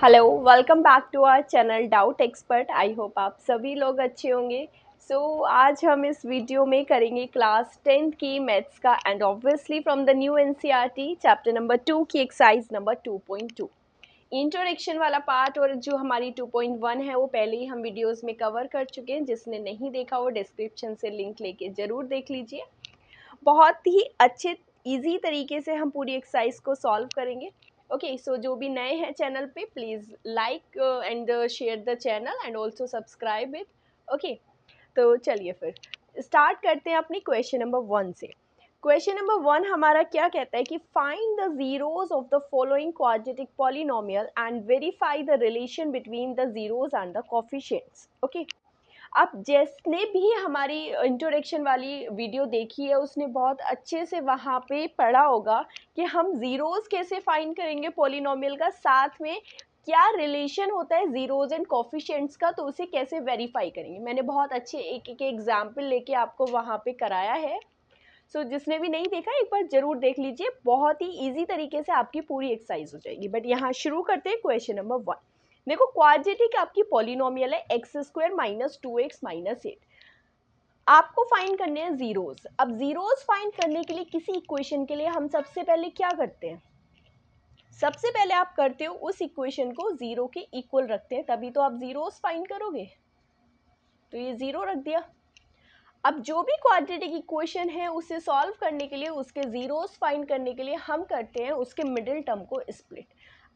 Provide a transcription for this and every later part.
Hello, welcome back to our channel doubt expert. I hope आप सभी लोग अच्छे होंगे। आज हम इस वीडियो में करेंगे क्लास 10th की मैथ्स का and obviously from the new NCERT chapter number 2 की एक्सरसाइज नंबर 2.2 इंट्रोडक्शन वाला पार्ट। और जो हमारी 2.1 है वो पहले ही हम वीडियोस में कवर कर चुके हैं। जिसने नहीं देखा वो डिस्क्रिप्शन से लिंक लेके ज़रूर देख लीजिए। बहुत ही अच्छे इजी तरीके से हम पूरी एक्सरसाइज को सॉल्व करेंगे। ओके, सो जो भी नए हैं चैनल पे please like and share the channel and also subscribe it. Okay, तो चलिए फिर स्टार्ट करते हैं अपनी क्वेश्चन नंबर 1 से। क्वेश्चन नंबर 1 हमारा क्या कहता है कि find the zeros of the following quadratic polynomial and verify the relation between the zeros and the coefficients. Okay, अब जिसने भी हमारी इंट्रोडक्शन वाली वीडियो देखी है उसने बहुत अच्छे से वहाँ पे पढ़ा होगा कि हम ज़ीरोज़ कैसे फाइंड करेंगे पॉलिनोमियल का, साथ में क्या रिलेशन होता है ज़ीरोज़ एंड कोफिशिएंट्स का, तो उसे कैसे वेरीफाई करेंगे। मैंने बहुत अच्छे एक एक एग्जाम्पल लेके आपको वहाँ पे कराया है। जिसने भी नहीं देखा एक बार ज़रूर देख लीजिए। बहुत ही ईजी तरीके से आपकी पूरी एक्सरसाइज हो जाएगी। बट यहाँ शुरू करते हैं क्वेश्चन नंबर 1। देखो, क्वाड्रेटिक आपकी पॉलिनोमियल है x² माइनस 2x माइनस 8। आपको फाइंड करने हैं जीरोज। अब जीरोज फाइंड करने के लिए किसी इक्वेशन के लिए हम सबसे पहले क्या करते हैं, सबसे पहले आप करते हो उस इक्वेशन को जीरो के इक्वल रखते हैं, तभी तो आप जीरोज फाइंड करोगे। तो ये जीरो रख दिया। अब जो भी क्वाड्रेटिक इक्वेशन है उसे सॉल्व करने के लिए, उसके जीरोस फाइंड करने के लिए हम करते हैं उसके मिडिल टर्म को स्प्लिट।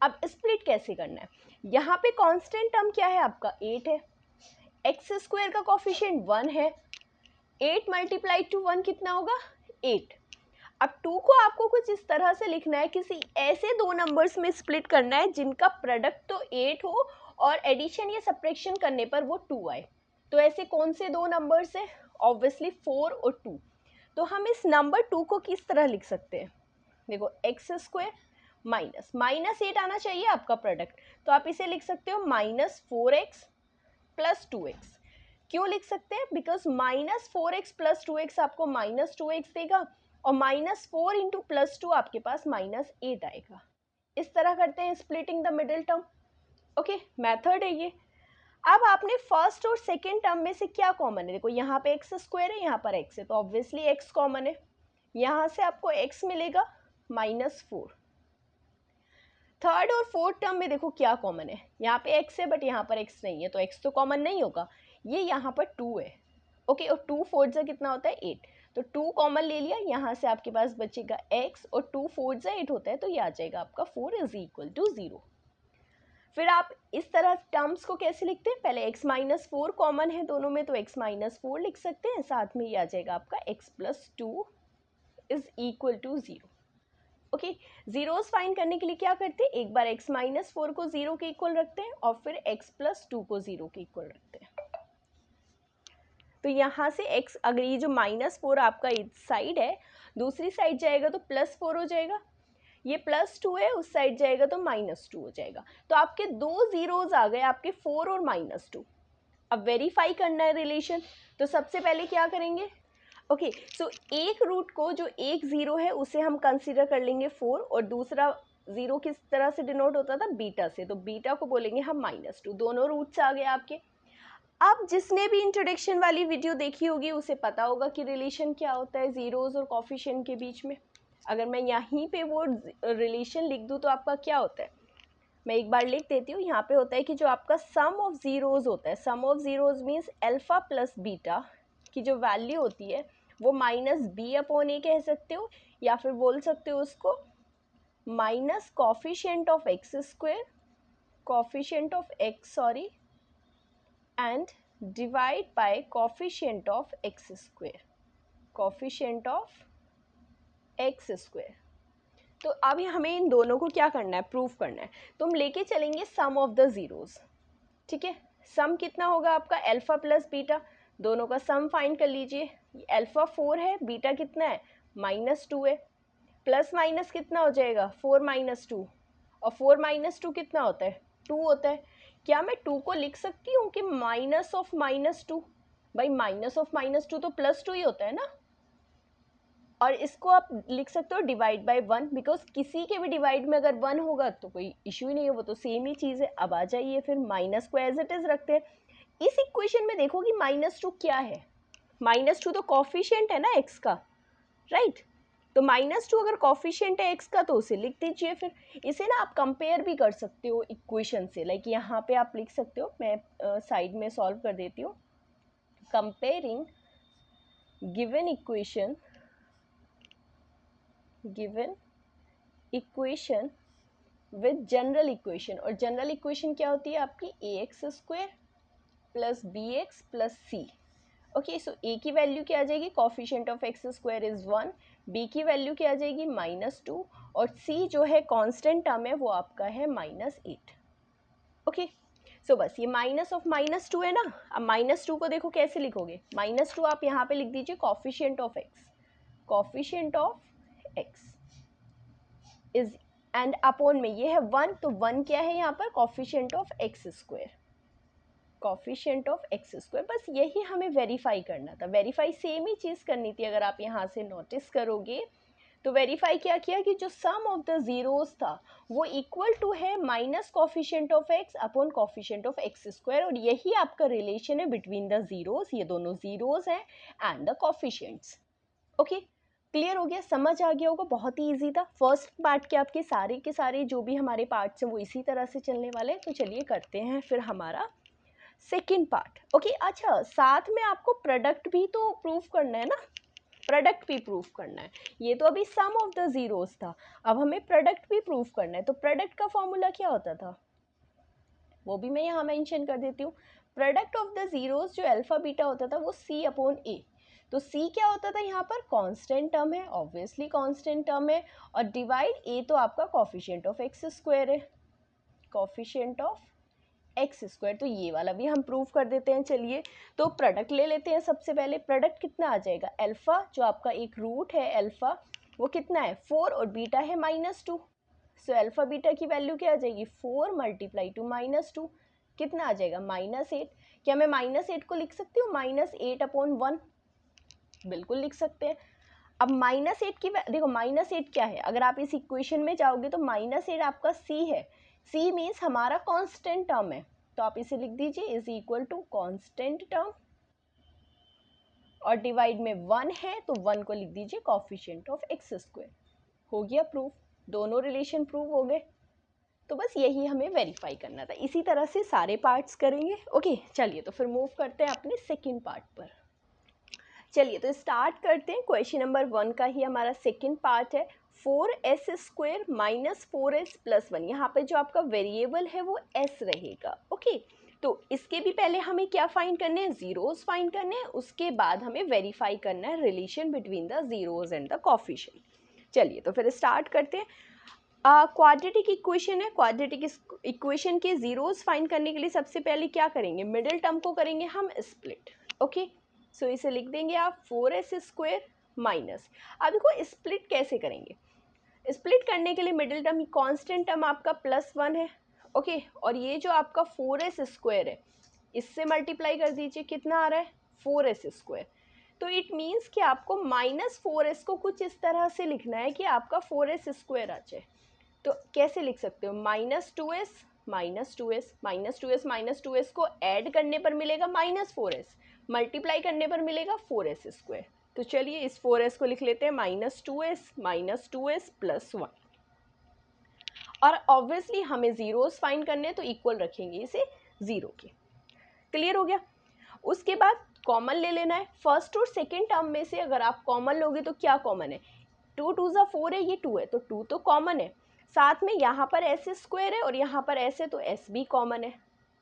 अब स्प्लिट कैसे करना है, यहाँ पे कांस्टेंट टर्म क्या है आपका 8 है, x² का कोफिशिएंट 1 है, 8 मल्टीप्लाई टू 1 कितना होगा 8। अब 2 को आपको कुछ इस तरह से लिखना है, किसी ऐसे दो नंबर्स में स्प्लिट करना है जिनका प्रोडक्ट तो 8 हो और एडिशन या सब्ट्रैक्शन करने पर वो 2 आए। तो ऐसे कौन से दो नंबर्स है, ऑब्वियसली 4 और 2। तो हम इस नंबर 2 को किस तरह लिख सकते हैं, देखो x² माइनस माइनस 8 आना चाहिए आपका प्रोडक्ट, तो आप इसे लिख सकते हो -4x प्लस 2x। क्यों लिख सकते हैं, बिकॉज -4x प्लस 2x आपको -2x देगा और -4 इंटू प्लस 2 आपके पास -8 आएगा। इस तरह करते हैं splitting the middle term. Okay, method है ये। अब आपने फर्स्ट और सेकेंड टर्म में से क्या कॉमन है, देखो यहाँ पे x² है, यहाँ पर x है, तो ऑब्वियसली x कॉमन है। यहाँ से आपको x मिलेगा -4। थर्ड और फोर्थ टर्म में देखो क्या कॉमन है, यहाँ पे x है बट यहाँ पर x नहीं है, तो x तो कॉमन नहीं होगा। ये यहाँ पर 2 है। ओके, और 2 4 से कितना होता है 8, तो 2 कॉमन ले लिया, यहाँ से आपके पास बचेगा x और 2 4 से 8 होता है, तो ये आ जाएगा आपका 4 इज इक्वल टू 0। फिर आप इस तरह टर्म्स को कैसे लिखते हैं, पहले x माइनस 4 कॉमन है दोनों में, तो x माइनस 4 लिख सकते हैं, साथ में ये आ जाएगा आपका x plus 2 is equal to 0। Okay, zeros find करने के लिए क्या करते हैं, एक बार x माइनस 4 को 0 के इक्वल रखते हैं और फिर x प्लस 2 को 0 के इक्वल रखते हैं। तो यहाँ से x, अगर ये जो -4 आपका इस साइड है, दूसरी साइड जाएगा तो +4 हो जाएगा, ये +2 है उस साइड जाएगा तो -2 हो जाएगा। तो आपके दो जीरोज आ गए, आपके 4 और -2। अब वेरीफाई करना है रिलेशन, तो सबसे पहले क्या करेंगे, ओके, सो एक रूट को जो एक ज़ीरो है उसे हम कंसीडर कर लेंगे 4, और दूसरा ज़ीरो किस तरह से डिनोट होता था, बीटा से, तो बीटा को बोलेंगे हम -2। दोनों रूट्स आ गए आपके। अब जिसने भी इंट्रोडक्शन वाली वीडियो देखी होगी उसे पता होगा कि रिलेशन क्या होता है ज़ीरोज़ और कोफिशिएंट के बीच में। अगर मैं यहीं पे वो रिलेशन लिख दूँ तो आपका क्या होता है, मैं एक बार लिख देती हूँ। यहाँ पे होता है कि जो आपका सम ऑफ ज़ीरोज़ होता है, sum of zeros means alpha plus beta की जो वैल्यू होती है वो -b/a कह सकते हो, या फिर बोल सकते हो उसको minus coefficient of x² coefficient of x sorry and divide by coefficient of x² coefficient of x²। तो अब हमें इन दोनों को क्या करना है, प्रूफ करना है। तो हम लेके चलेंगे सम ऑफ द ज़ीरोज़। ठीक है, सम कितना होगा आपका अल्फ़ा प्लस बीटा, दोनों का सम फाइंड कर लीजिए। अल्फ़ा 4 है, बीटा कितना है -2 है, प्लस माइनस कितना हो जाएगा 4 - 2, और 4 - 2 कितना होता है 2 होता है। क्या मैं 2 को लिख सकती हूँ कि माइनस ऑफ -2, भाई माइनस ऑफ -2 तो +2 ही होता है ना। और इसको आप लिख सकते हो डिवाइड बाय 1, बिकॉज किसी के भी डिवाइड में अगर 1 होगा तो कोई इशू ही नहीं है, वो तो सेम ही चीज़ है। अब आ जाइए फिर माइनस को एज इट इज़ रखते हैं। इस इक्वेशन में देखो कि -2 क्या है, -2 तो कॉफिशिएंट है ना x का, राइट। तो -2 अगर कॉफिशिएंट है x का तो उसे लिख दीजिए। फिर इसे ना आप कंपेयर भी कर सकते हो इक्वेशन से, लाइक यहाँ पे आप लिख सकते हो, मैं साइड में सॉल्व कर देती हूँ। Comparing given equation with general equation, और जनरल इक्वेशन क्या होती है आपकी ax² plus bx plus c। Okay, so a की वैल्यू क्या आ जाएगी, coefficient of x² is 1, b की वैल्यू क्या आ जाएगी -2, और c जो है कांस्टेंट टर्म है वो आपका है -8। ओके, सो बस ये माइनस ऑफ -2 है ना। अब -2 को देखो कैसे लिखोगे, -2 आप यहाँ पे लिख दीजिए coefficient of x is, and upon में ये है 1, तो 1 क्या है यहाँ पर, कॉफिशिएंट ऑफ x², बस यही हमें वेरीफाई करना था। वेरीफाई सेम ही चीज़ करनी थी। अगर आप यहाँ से नोटिस करोगे तो वेरीफाई क्या किया कि जो सम ऑफ द जीरोस था वो इक्वल टू है minus coefficient of x upon coefficient of x², और यही आपका रिलेशन है बिटवीन द जीरोस, ये दोनों जीरोस हैं and the coefficients. Okay, clear हो गया, समझ आ गया होगा, बहुत ही ईजी था। फर्स्ट पार्ट के आपके सारे जो भी हमारे पार्ट्स हैं वो इसी तरह से चलने वाले हैं। तो चलिए करते हैं फिर हमारा सेकेंड पार्ट। ओके, अच्छा साथ में आपको प्रोडक्ट भी तो प्रूफ करना है ना, प्रोडक्ट भी प्रूफ करना है। ये तो अभी सम ऑफ द जीरोस था, अब हमें प्रोडक्ट भी प्रूफ करना है। तो प्रोडक्ट का फॉर्मूला क्या होता था वो भी मैं यहाँ मेंशन कर देती हूँ। प्रोडक्ट ऑफ द जीरोस जो अल्फा बीटा होता था वो c अपॉन a। तो c क्या होता था यहाँ पर, कांस्टेंट टर्म है, ऑब्वियसली कांस्टेंट टर्म है, और डिवाइड a तो आपका कॉफिशिएंट ऑफ x² है, कॉफिशिएंट ऑफ x²। तो ये वाला भी हम प्रूव कर देते हैं। चलिए तो प्रोडक्ट ले लेते हैं। सबसे पहले प्रोडक्ट कितना आ जाएगा, अल्फा जो आपका एक रूट है अल्फा वो कितना है 4, और बीटा है -2। सो अल्फा बीटा की वैल्यू क्या आ जाएगी 4 मल्टीप्लाई टू -2, कितना आ जाएगा -8। क्या मैं -8 को लिख सकती हूँ -8 अपॉन 1, बिल्कुल लिख सकते हैं। अब -8 की देखो -8 क्या है, अगर आप इस इक्वेशन में जाओगे तो -8 आपका c है, c मीन्स हमारा कांस्टेंट टर्म है, तो आप इसे लिख दीजिए is equal to constant term, और डिवाइड में 1 है तो 1 को लिख दीजिए कॉफिशिएंट ऑफ x²। हो गया प्रूफ, दोनों रिलेशन प्रूव हो गए। तो बस यही हमें वेरीफाई करना था, इसी तरह से सारे पार्ट्स करेंगे। ओके, चलिए तो फिर मूव करते हैं अपने सेकेंड पार्ट पर। चलिए तो स्टार्ट करते हैं। क्वेश्चन नंबर 1 का ही हमारा सेकेंड पार्ट है। 4s² माइनस 4s प्लस 1, यहाँ पे जो आपका वेरिएबल है वो s रहेगा। ओके, तो इसके भी पहले हमें क्या फाइंड करने हैं, जीरोस फाइंड करने हैं, उसके बाद हमें वेरीफाई करना है relation between the zeros and the coefficient. चलिए तो फिर स्टार्ट करते हैं। क्वाड्रेटिक इक्वेशन है, क्वाड्रेटिक इक्वेशन के जीरोस फाइंड करने के लिए सबसे पहले क्या करेंगे, मिडिल टर्म को करेंगे हम स्प्लिट। ओके, सो इसे लिख देंगे आप 4s² माइनस, अब देखो स्प्लिट कैसे करेंगे। स्प्लिट करने के लिए मिडिल टर्म कांस्टेंट टर्म आपका +1 है। ओके, और ये जो आपका 4s² है इससे मल्टीप्लाई कर दीजिए, कितना आ रहा है 4s²। तो इट मीन्स कि आपको -4s को कुछ इस तरह से लिखना है कि आपका 4s² आ जाए। तो कैसे लिख सकते हो, -2s को ऐड करने पर मिलेगा -4s, मल्टीप्लाई करने पर मिलेगा 4s²। तो चलिए इस 4s को लिख लेते हैं -2s प्लस 1, और ऑब्वियसली हमें जीरोस फाइंड करने हैं तो इक्वल रखेंगे इसे 0 के। क्लियर हो गया। उसके बाद कॉमन ले लेना है, फर्स्ट और सेकेंड टर्म में से अगर आप कॉमन लोगे तो क्या कॉमन है, 2 2 ज़ा 4 है, ये 2 है तो 2 तो कॉमन है, साथ में यहाँ पर s² है और यहाँ पर s है तो s भी कॉमन है,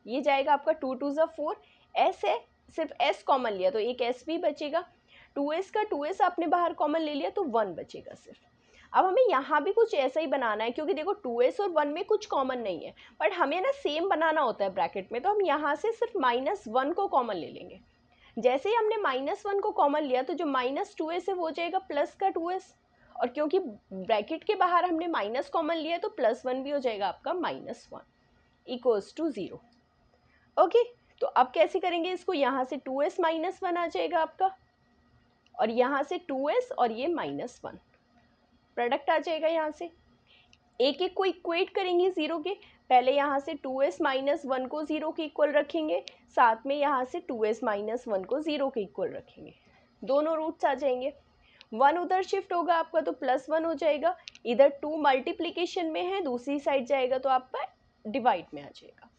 ये जाएगा आपका 2 2 ज़ा 4, s है सिर्फ s कॉमन लिया तो एक s भी बचेगा, 2s का 2s आपने बाहर कॉमन ले लिया तो 1 बचेगा सिर्फ। अब हमें यहाँ भी कुछ ऐसा ही बनाना है, क्योंकि देखो 2s और 1 में कुछ कॉमन नहीं है, बट हमें ना सेम बनाना होता है ब्रैकेट में, तो हम यहाँ से सिर्फ -1 को कॉमन ले लेंगे। जैसे ही हमने -1 को कॉमन लिया तो जो -2s है वो हो जाएगा प्लस का 2s, और क्योंकि ब्रैकेट के बाहर हमने माइनस कॉमन लिया तो +1 भी हो जाएगा आपका -1 इक्वल्स टू 0। ओके, तो अब कैसे करेंगे इसको, यहाँ से 2s -1 आ जाएगा आपका, और यहाँ से 2s और ये -1 प्रोडक्ट आ जाएगा। यहाँ से एक एक को इक्वेट करेंगे ज़ीरो के, पहले यहाँ से 2s - 1 को ज़ीरो के इक्वल रखेंगे, साथ में यहाँ से 2s - 1 को ज़ीरो के इक्वल रखेंगे, दोनों रूट्स आ जाएंगे। 1 उधर शिफ्ट होगा आपका तो +1 हो जाएगा, इधर 2 मल्टीप्लिकेशन में है, दूसरी साइड जाएगा तो आपका डिवाइड में आ जाएगा।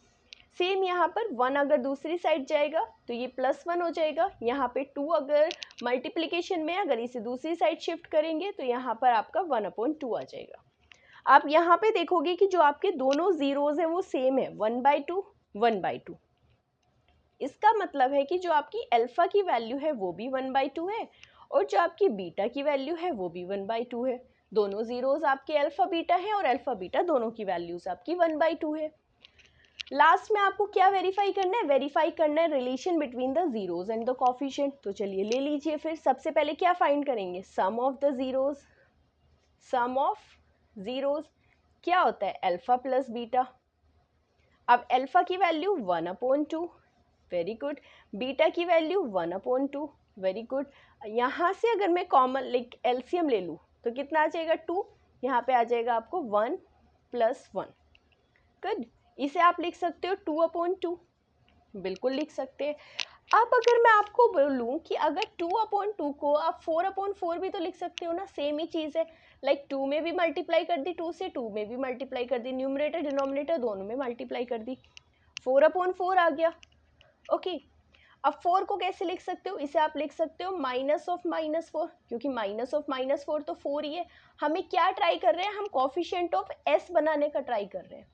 सेम यहाँ पर 1 अगर दूसरी साइड जाएगा तो ये +1 हो जाएगा, यहाँ पे 2 अगर मल्टीप्लिकेशन में, अगर इसे दूसरी साइड शिफ्ट करेंगे तो यहाँ पर आपका 1/2 आ जाएगा। आप यहाँ पे देखोगे कि जो आपके दोनों ज़ीरोज़ हैं वो सेम है, 1/2 1/2। इसका मतलब है कि जो आपकी अल्फ़ा की वैल्यू है वो भी 1/2 है और जो आपकी बीटा की वैल्यू है वो भी 1/2 है। दोनों ज़ीरोज़ आपके अल्फ़ा बीटा हैं और अल्फ़ा बीटा दोनों की वैल्यूज़ आपकी 1/2 है। लास्ट में आपको क्या वेरीफाई करना है? वेरीफाई करना है relation between the zeros and the coefficient. तो चलिए ले लीजिए फिर। सबसे पहले क्या फाइंड करेंगे? Sum of the zeros. Sum of zeros क्या होता है? Alpha plus beta. अब अल्फ़ा की वैल्यू 1/2, वेरी गुड। बीटा की वैल्यू 1/2, वेरी गुड। यहाँ से अगर मैं कॉमन लाइक एलसीएम ले लूँ तो कितना आ जाएगा? 2। यहाँ पे आ जाएगा आपको 1 + 1। गुड। इसे आप लिख सकते हो 2/2, बिल्कुल लिख सकते हैं। अब अगर मैं आपको बोलूँ कि अगर 2/2 को आप 4/4 भी तो लिख सकते हो ना, सेम ही चीज़ है। लाइक 2 में भी मल्टीप्लाई कर दी 2 से, 2 में भी मल्टीप्लाई कर दी, न्यूमरेटर डिनोमिनेटर दोनों में मल्टीप्लाई कर दी, 4/4 आ गया। ओके। अब 4 को कैसे लिख सकते हो? इसे आप लिख सकते हो -(-4), क्योंकि -(-4) तो 4 ही है। हमें क्या ट्राई कर रहे हैं? हम कोफिशिएंट ऑफ s बनाने का ट्राई कर रहे हैं।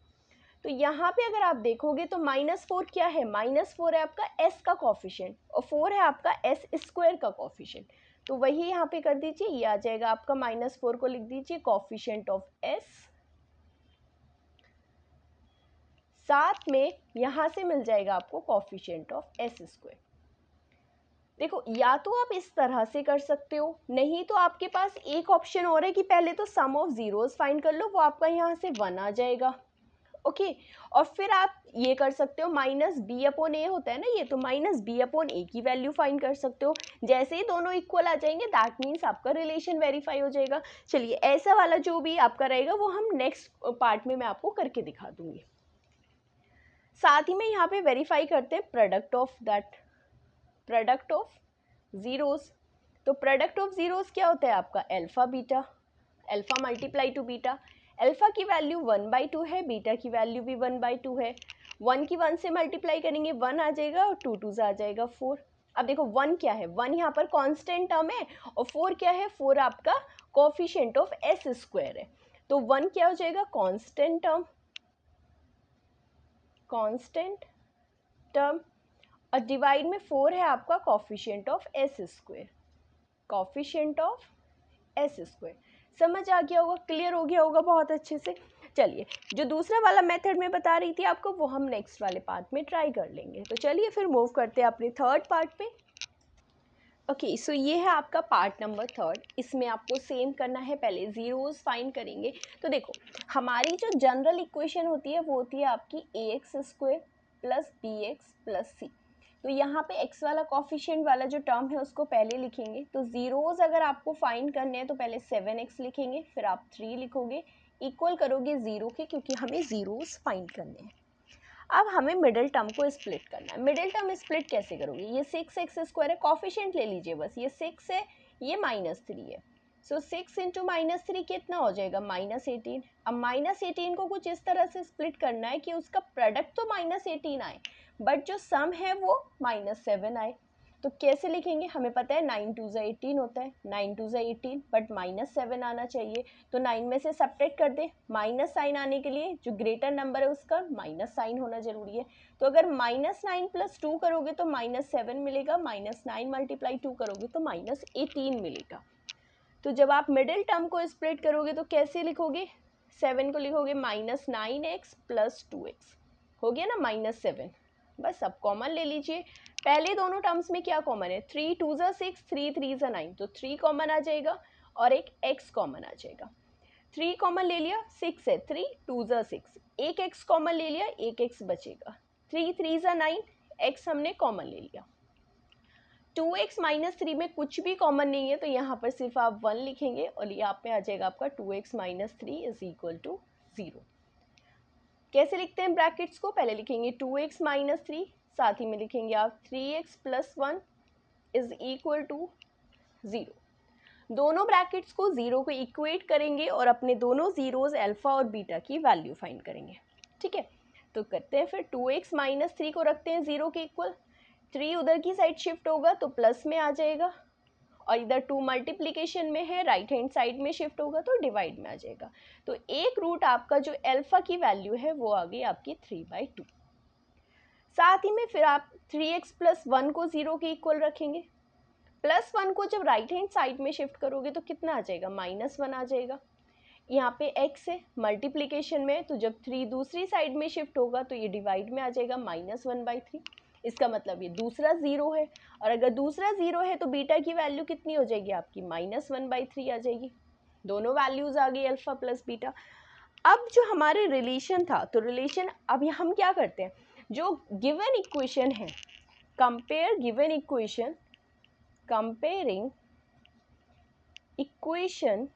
तो यहाँ पे अगर आप देखोगे तो -4 क्या है? -4 है आपका s का कोफिशिएंट और 4 है आपका s² का कोफिशिएंट। तो वही यहाँ पे कर दीजिए, ये आ जाएगा आपका -4 को लिख दीजिए कोफिशिएंट ऑफ s, साथ में यहाँ से मिल जाएगा आपको कोफिशिएंट ऑफ s²। देखो, या तो आप इस तरह से कर सकते हो, नहीं तो आपके पास एक ऑप्शन और है कि पहले तो सम ऑफ ज़ीरोज़ फाइंड कर लो, वो आपका यहाँ से 1 आ जाएगा। ओके। और फिर आप ये कर सकते हो -b/a होता है ना ये, तो -b/a की वैल्यू फाइंड कर सकते हो। जैसे ही दोनों इक्वल आ जाएंगे दैट मीन्स आपका रिलेशन वेरीफाई हो जाएगा। चलिए, ऐसा वाला जो भी आपका रहेगा वो हम नेक्स्ट पार्ट में मैं आपको करके दिखा दूंगी। साथ ही में यहाँ पे वेरीफाई करते हैं प्रोडक्ट ऑफ ज़ीरोज़। तो प्रोडक्ट ऑफ ज़ीरोज़ क्या होता है आपका? Alpha beta, alpha multiply two beta. Alpha की वैल्यू 1/2 है, बीटा की वैल्यू भी 1/2 है। 1 की 1 से मल्टीप्लाई करेंगे 1 आ जाएगा और 2 2 आ जाएगा 4। अब देखो 1 क्या है? 1 यहाँ पर कांस्टेंट टर्म है और 4 क्या है? 4 आपका कोफिशिएंट ऑफ s² है। तो 1 क्या हो जाएगा? कांस्टेंट टर्म और डिवाइड में 4 है आपका कोफिशिएंट ऑफ s²। समझ आ गया होगा, क्लियर हो गया होगा बहुत अच्छे से। चलिए, जो दूसरा वाला मेथड मैं बता रही थी आपको वो हम नेक्स्ट वाले पार्ट में ट्राई कर लेंगे। तो चलिए फिर मूव करते हैं अपने थर्ड पार्ट पे। ओके, सो ये है आपका पार्ट नंबर 3। इसमें आपको सेम करना है, पहले ज़ीरोज़ फाइंड करेंगे। तो देखो, हमारी जो जनरल इक्वेशन होती है वो होती है आपकी ax² + bx + c। तो यहाँ पे x वाला कोफिशिएंट वाला जो टर्म है उसको पहले लिखेंगे। तो ज़ीरोज़ अगर आपको फाइंड करने हैं तो पहले 7x लिखेंगे, फिर आप 3 लिखोगे, इक्वल करोगे 0 के, क्योंकि हमें ज़ीरोज़ फाइंड करने हैं। अब हमें मिडिल टर्म को स्प्लिट करना है। मिडिल टर्म स्प्लिट कैसे करोगे? ये 6x² है, कोफिशिएंट ले लीजिए बस, ये 6 है, ये -3 है। सो 6 × -3 कितना हो जाएगा? -18। अब -18 को कुछ इस तरह से स्प्लिट करना है कि उसका प्रोडक्ट तो -18 आए बट जो सम है वो -7 आए। तो कैसे लिखेंगे? हमें पता है 9 2 18 होता है, 9 2 18 बट -7 आना चाहिए। तो 9 में से सब्ट्रैक्ट कर दे, माइनस साइन आने के लिए जो ग्रेटर नंबर है उसका माइनस साइन होना जरूरी है। तो अगर -9 + 2 करोगे तो -7 मिलेगा, -9 × 2 करोगे तो -18 मिलेगा। तो जब आप मिडिल टर्म को स्प्लिट करोगे तो कैसे लिखोगे? 7 को लिखोगे -9x + 2x, हो गया ना -7। बस अब कॉमन ले लीजिए। पहले दोनों टर्म्स में क्या कॉमन है? 3 2 6, 3 3 9, तो 3 कॉमन आ जाएगा और एक x कॉमन आ जाएगा। 3 कॉमन ले लिया, 6 है, 3 2 6, एक x कॉमन ले लिया, एक x बचेगा, 3 3 9, x हमने कॉमन ले लिया। 2x माइनस 3 में कुछ भी कॉमन नहीं है तो यहाँ पर सिर्फ आप 1 लिखेंगे और यहाँ पे आ जाएगा आपका 2x minus 3 is equal to 0। कैसे लिखते हैं ब्रैकेट्स को? पहले लिखेंगे 2x माइनस 3, साथ ही में लिखेंगे आप 3x plus 1 is equal to 0। दोनों ब्रैकेट्स को 0 को इक्वेट करेंगे और अपने दोनों जीरोज अल्फा और बीटा की वैल्यू फाइंड करेंगे। ठीक है, तो करते हैं फिर 2x माइनस 3 को रखते हैं 0 के इक्वल, 3 उधर की साइड शिफ्ट होगा तो प्लस में आ जाएगा, और इधर 2 मल्टीप्लिकेशन में है, राइट हैंड साइड में शिफ्ट होगा तो डिवाइड में आ जाएगा। तो एक रूट आपका जो अल्फा की वैल्यू है वो आ गई आपकी 3/2। साथ ही में फिर आप 3x प्लस 1 को 0 के इक्वल रखेंगे, प्लस 1 को जब राइट हैंड साइड में शिफ्ट करोगे तो कितना आ जाएगा? -1 आ जाएगा। यहाँ पे x है मल्टीप्लिकेशन में, तो जब 3 दूसरी साइड में शिफ्ट होगा तो ये डिवाइड में आ जाएगा -1/3। इसका मतलब ये दूसरा 0 है, और अगर दूसरा 0 है तो बीटा की वैल्यू कितनी हो जाएगी आपकी? -1/3 आ जाएगी। दोनों वैल्यूज़ आ गई अल्फ़ा प्लस बीटा। अब जो हमारे रिलेशन था, तो रिलेशन अब हम क्या करते हैं, जो गिवन इक्वेशन है, compare given equation, comparing equation,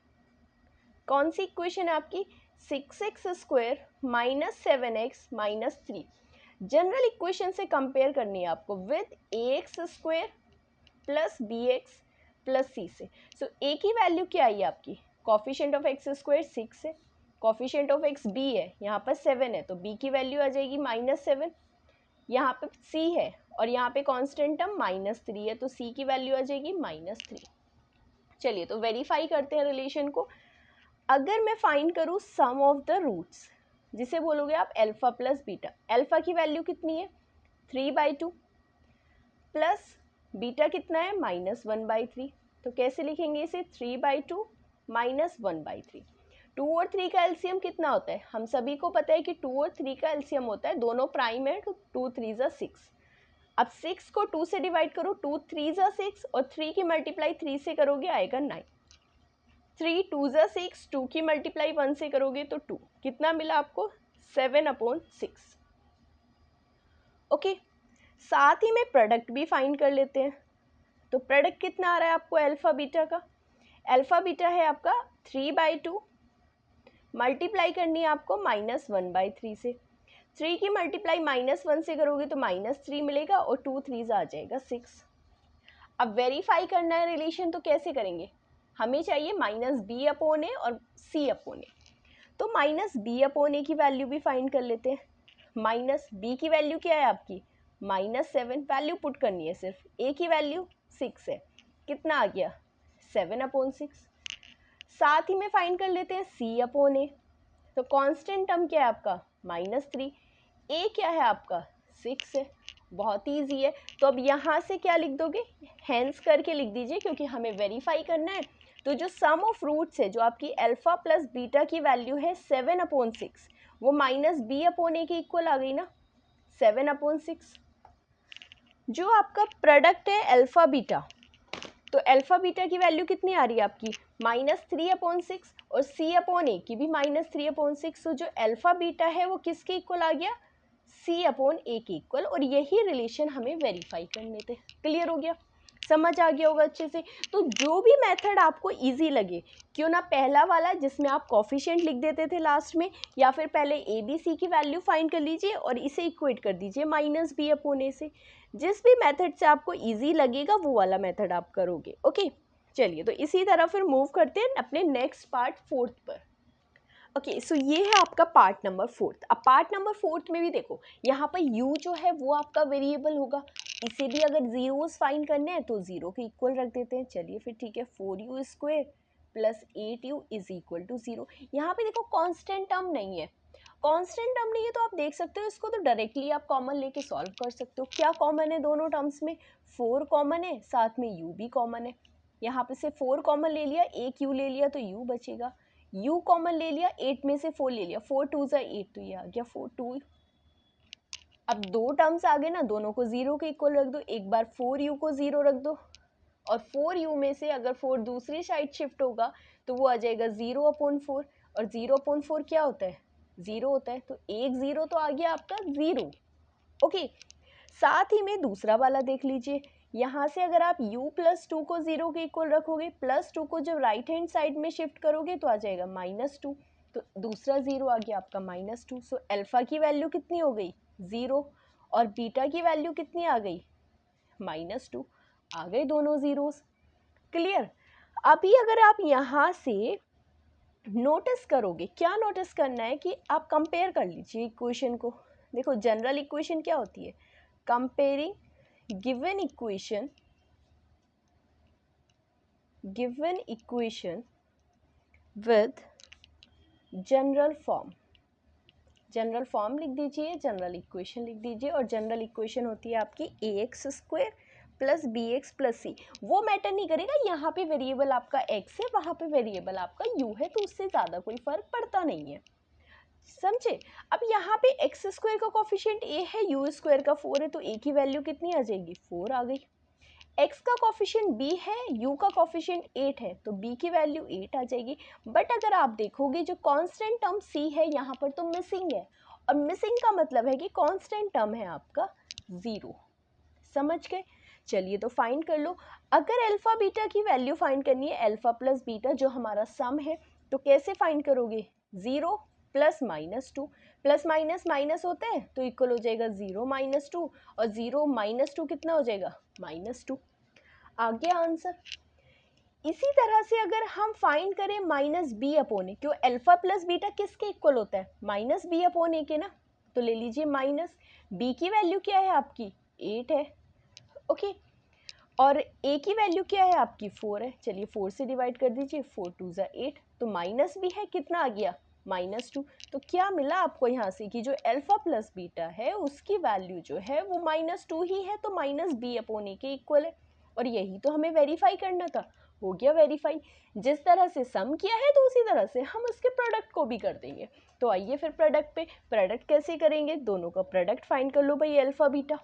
कौन सी इक्वेशन है आपकी? 6x square minus 7x minus 3। General equation से कंपेयर करनी है आपको with ax square plus bx plus c से। सो a की वैल्यू क्या आई आपकी? कॉफिशिएंट ऑफ x स्क्वायर 6 है, कॉफिशिएंट ऑफ x b है, यहाँ पर 7 है, तो b की वैल्यू आ जाएगी -7। यहाँ पे c है और यहाँ पे कांस्टेंट टर्म -3 है, तो c की वैल्यू आ जाएगी -3। चलिए तो वेरीफाई करते हैं रिलेशन को। अगर मैं फाइंड करूँ सम ऑफ द रूट्स, जिसे बोलोगे आप अल्फ़ा प्लस बीटा, अल्फ़ा की वैल्यू कितनी है? 3/2 प्लस बीटा कितना है? -1/3। तो कैसे लिखेंगे इसे? 3/2 माइनस 1/3। 2 और 3 का एलसीएम कितना होता है? हम सभी को पता है कि 2 और 3 का एलसीएम होता है, दोनों प्राइम है, तो 2 3 ज़ा 6। अब 6 को 2 से डिवाइड करो, 2 3 ज़ा 6, और 3 की मल्टीप्लाई 3 से करोगे आएगा 9। 3 2 ज़ा 6, 2 की मल्टीप्लाई 1 से करोगे तो 2, कितना मिला आपको? 7/6। ओके, साथ ही में प्रोडक्ट भी फाइंड कर लेते हैं। तो प्रोडक्ट कितना आ रहा है आपको अल्फ़ा बीटा का? अल्फ़ा बीटा है आपका 3/2, मल्टीप्लाई करनी है आपको -1/3 से। 3 की मल्टीप्लाई -1 से करोगे तो -3 मिलेगा, और 2 3 आ जाएगा 6। अब वेरीफाई करना है रिलेशन, तो कैसे करेंगे? हमें चाहिए -b/a और c/a। तो -b/a की वैल्यू भी फाइंड कर लेते हैं। -b की वैल्यू क्या है आपकी? -7, वैल्यू पुट करनी है सिर्फ। a की वैल्यू 6 है, कितना आ गया? 7/6। साथ ही में फाइंड कर लेते हैं c/a। तो कांस्टेंट टर्म क्या है आपका? -3। a क्या है आपका? 6 है, बहुत ईजी है। तो अब यहाँ से क्या लिख दोगे? हैंस करके लिख दीजिए, क्योंकि हमें वेरीफाई करना है। तो जो सम ऑफ रूट्स है, जो आपकी अल्फ़ा प्लस बीटा की वैल्यू है 7/6, वो -b/a के इक्वल आ गई ना, 7/6। जो आपका प्रोडक्ट है अल्फ़ा बीटा, तो अल्फ़ा बीटा की वैल्यू कितनी आ रही है आपकी? -3/6, और c/a की भी -3/6। तो जो अल्फ़ा बीटा है वो किसके इक्वल आ गया? c/a के इक्वल। और यही रिलेशन हमें वेरीफाई करने थे। क्लियर हो गया? समझ आ गया होगा अच्छे से। तो जो भी मेथड आपको इजी लगे, क्यों ना पहला वाला जिसमें आप कॉफिशिएंट लिख देते थे लास्ट में, या फिर पहले ए बी सी की वैल्यू फाइंड कर लीजिए और इसे इक्वेट कर दीजिए -b/a से। जिस भी मेथड से आपको इजी लगेगा वो वाला मेथड आप करोगे। ओके, चलिए तो इसी तरह फिर मूव करते हैं अपने नेक्स्ट पार्ट 4th पर। ओके, सो ये है आपका पार्ट नंबर 4th। अब पार्ट नंबर 4th में भी देखो, यहाँ पर u जो है वो आपका वेरिएबल होगा। इसे भी अगर जीरोस फाइंड करने हैं तो 0 के इक्वल रख देते हैं। चलिए फिर ठीक है, 4u square plus 8u is equal to 0। यहाँ पे देखो कांस्टेंट टर्म नहीं है, कांस्टेंट टर्म नहीं है तो आप देख सकते हो इसको तो डायरेक्टली आप कॉमन लेके सॉल्व कर सकते हो। क्या कॉमन है दोनों टर्म्स में? 4 कॉमन है, साथ में u भी कॉमन है। यहाँ पे से 4 कॉमन ले लिया, एक u ले लिया तो u बचेगा। u कॉमन ले लिया, 8 में से 4 ले लिया, 4 2 ज़ा 8, तो ये आ गया 4 2। अब दो टर्म्स आ गए ना, दोनों को 0 के इक्वल रख दो। एक बार 4u को 0 रख दो, और 4u में से अगर 4 दूसरी साइड शिफ्ट होगा तो वो आ जाएगा 0/4। और 0/4 क्या होता है? 0 होता है। तो एक 0 तो आ गया आपका 0। ओके, साथ ही में दूसरा वाला देख लीजिए। यहाँ से अगर आप u प्लस 2 को 0 के इक्वल रखोगे, प्लस 2 को जब राइट हैंड साइड में शिफ्ट करोगे तो आ जाएगा -2, तो दूसरा 0 आ गया आपका -2। सो अल्फ़ा की वैल्यू कितनी हो गई 0 और बीटा की वैल्यू कितनी आ गई -2। आ गए दोनों ज़ीरोज़। क्लियर। अभी अगर आप यहाँ से नोटिस करोगे, क्या नोटिस करना है कि आप कंपेयर कर लीजिए इक्वेशन को। देखो जनरल इक्वेशन क्या होती है, comparing given equation with general form. General form लिख दीजिए, जनरल इक्वेशन लिख दीजिए, और जनरल इक्वेशन होती है आपकी ax² plus bx plus c। वो मैटर नहीं करेगा, यहाँ पे वेरिएबल आपका x है, वहाँ पे वेरिएबल आपका u है, तो उससे ज़्यादा कोई फ़र्क पड़ता नहीं है, समझे। अब यहाँ पे x² का कोफिशिएंट a है, u² का 4 है, तो a की वैल्यू कितनी आ जाएगी 4 आ गई। x का कोफिशिएंट b है, u का कोफिशिएंट 8 है, तो b की वैल्यू 8 आ जाएगी। बट अगर आप देखोगे जो कांस्टेंट टर्म c है यहाँ पर तो मिसिंग है, और मिसिंग का मतलब है कि कांस्टेंट टर्म है आपका 0। समझ गए। चलिए तो फाइंड कर लो। अगर अल्फा बीटा की वैल्यू फाइंड करनी है, अल्फा प्लस बीटा जो हमारा सम है, तो कैसे फाइंड करोगे, 0 प्लस -2, प्लस माइनस माइनस होते हैं तो इक्वल हो जाएगा 0 -2, और 0 -2 कितना हो जाएगा -2। आ गया आंसर। इसी तरह से अगर हम फाइंड करें -b/a, क्यों अल्फा प्लस बीटा किसके इक्वल होता है -b/a के ना, तो ले लीजिए माइनस, b की वैल्यू क्या है आपकी 8 है, ओके, और a की वैल्यू क्या है आपकी 4 है। चलिए 4 से डिवाइड कर दीजिए, 4 2 ज़ा 8, तो माइनस भी है, कितना आ गया -2। तो क्या मिला आपको यहाँ से कि जो अल्फा प्लस बीटा है उसकी वैल्यू जो है वो -2 ही है, तो -b/a के इक्वल है, और यही तो हमें वेरीफाई करना था। हो गया वेरीफाई। जिस तरह से सम किया है तो उसी तरह से हम उसके प्रोडक्ट को भी कर देंगे। तो आइए फिर प्रोडक्ट पे, प्रोडक्ट कैसे करेंगे, दोनों का प्रोडक्ट फाइंड कर लो भाई, alpha beta.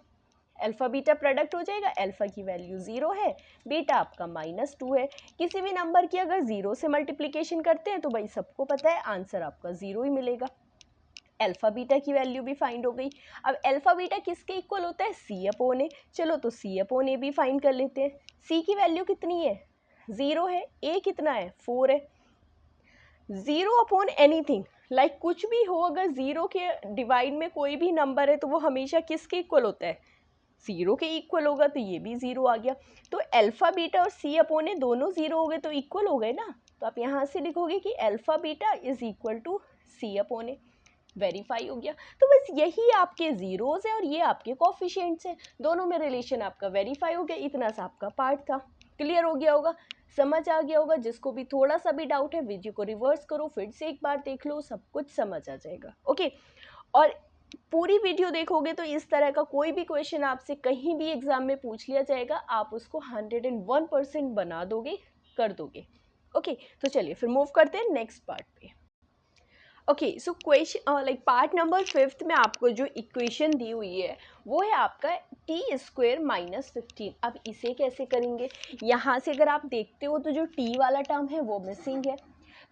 Alpha beta product हो जाएगा, अल्फा की वैल्यू 0 है, बीटा आपका -2 है। किसी भी नंबर की अगर 0 से मल्टीप्लिकेशन करते हैं तो भाई सबको पता है आंसर आपका 0 ही मिलेगा। अल्फा बीटा की वैल्यू भी फाइंड हो गई। अब अल्फा बीटा किसके इक्वल होता है c/a। चलो तो c/a भी फाइंड कर लेते हैं। c की वैल्यू कितनी है 0 है, a कितना है 4 है। 0/anything, लाइक कुछ भी हो, अगर 0 के डिवाइड में कोई भी नंबर है तो वो हमेशा किसके इक्वल होता है 0 के इक्वल होगा, तो ये भी 0 आ गया। तो अल्फा बीटा और c/a दोनों 0 हो गए तो इक्वल हो गए ना, तो आप यहाँ से लिखोगे कि alpha beta is equal to c/a। Verify हो गया। तो बस यही आपके ज़ीरोज़ हैं और ये आपके कोफिशिएंट्स हैं, दोनों में रिलेशन आपका वेरीफाई हो गया। इतना सा आपका पार्ट था, क्लियर हो गया होगा, समझ आ गया होगा। जिसको भी थोड़ा सा भी डाउट है वीडियो को रिवर्स करो, फिर से एक बार देख लो, सब कुछ समझ आ जाएगा, ओके। और पूरी वीडियो देखोगे तो इस तरह का कोई भी क्वेश्चन आपसे कहीं भी एग्जाम में पूछ लिया जाएगा, आप उसको 101% बना दोगे, कर दोगे, ओके। तो चलिए फिर मूव करते हैं नेक्स्ट पार्ट पे। Okay, so question like part number 5 में आपको जो इक्वेशन दी हुई है वो है आपका t² - 15। अब इसे कैसे करेंगे, यहाँ से अगर आप देखते हो तो जो t वाला टर्म है वो मिसिंग है,